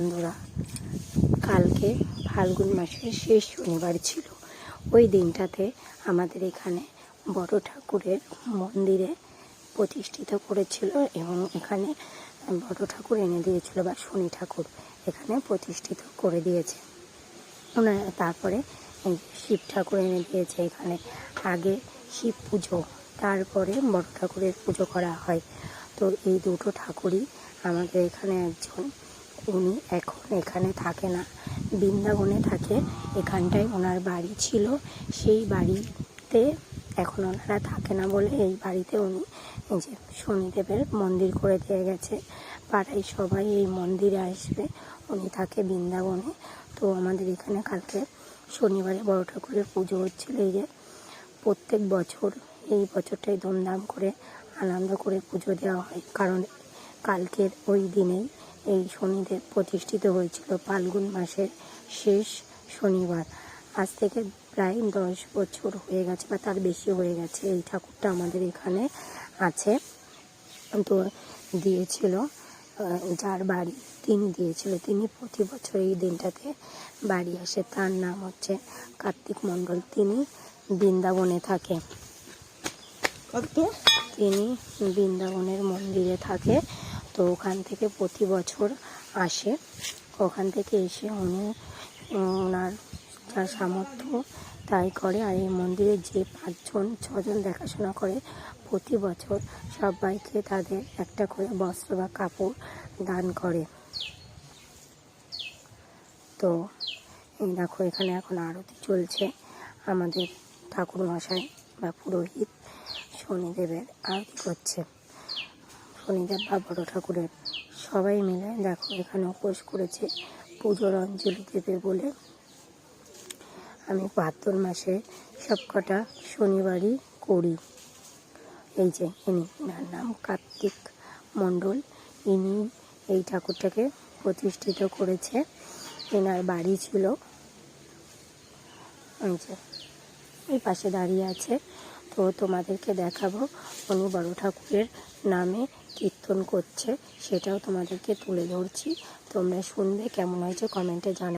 বন্ধুরা, কালকে ফাল্গুন মাসের শেষ শনিবার ছিল। ওই দিনটাতে আমাদের এখানে বড় ঠাকুরের মন্দিরে প্রতিষ্ঠিত করেছিল এবং এখানে বড় ঠাকুর এনে দিয়েছিল বা শনি ঠাকুর এখানে প্রতিষ্ঠিত করে দিয়েছে ওনারা। তারপরে শিব ঠাকুর এনে দিয়েছে এখানে। আগে শিব পুজো, তারপরে বড় ঠাকুরের পুজো করা হয়। তো এই দুটো ঠাকুরই আমাদের এখানে একজন, উনি এখন এখানে থাকে না, বৃন্দাবনে থাকে। এখানটায় ওনার বাড়ি ছিল, সেই বাড়িতে এখন ওনারা থাকে না বলে এই বাড়িতে উনি যে শনিদেবের মন্দির করে দিয়ে গেছে। পাড়ায় সবাই এই মন্দিরে আসবে, উনি থাকে বৃন্দাবনে। তো আমাদের এখানে কালকে শনিবারে বড় ঠাকুরের পুজো হচ্ছিল। এই যে প্রত্যেক বছর এই বছরটাই ধুমধাম করে আনন্দ করে পুজো দেওয়া হয়, কারণ কালকের ওই দিনেই এই শনিদেব প্রতিষ্ঠিত হয়েছিল, ফাল্গুন মাসের শেষ শনিবার। আজ থেকে প্রায় 10 বছর হয়ে গেছে বা তার বেশি হয়ে গেছে এই ঠাকুরটা আমাদের এখানে আছে। তো দিয়েছিল যার বাড়ি, তিনি দিয়েছিল, তিনি প্রতি বছর এই দিনটাতে বাড়ি আসে। তার নাম হচ্ছে কার্তিক মণ্ডল, তিনি বৃন্দাবনে থাকে। তিনি বৃন্দাবনের মন্দিরে থাকে। তো ওখান থেকে প্রতি বছর আসে, ওখান থেকে এসে উনি ওনার যা সামর্থ্য তাই করে। আর এই মন্দিরে যে 5-6 জন দেখাশোনা করে, প্রতি বছর সবাইকে তাদের একটা করে বস্ত্র বা কাপড় দান করে। তো এই দেখো এখানে এখন আরতি চলছে, আমাদের ঠাকুর মশাই বা পুরোহিত শনিদেবের আরতি করছে। শনিদেব বা বড় ঠাকুরের সবাই মিলে দেখো এখানে উপোস করেছে পুজোর অঞ্জলি দেবে বলে। আমি ভাদ্র মাসে সবকটা শনিবারই করি। এই যে এনার নাম কার্তিক মণ্ডল, ইনি এই ঠাকুরটাকে প্রতিষ্ঠিত করেছে। এনার বাড়ি ছিল এই যে এই পাশে দাঁড়িয়ে আছে। তো তোমাদেরকে দেখাবো উনি বড় ঠাকুরের নামে কীর্তন করছে, সেটাও তোমাদেরকে তুলে ধরছি। তোমরা শুনবে, কেমন হয়েছে কমেন্টে জানাবে।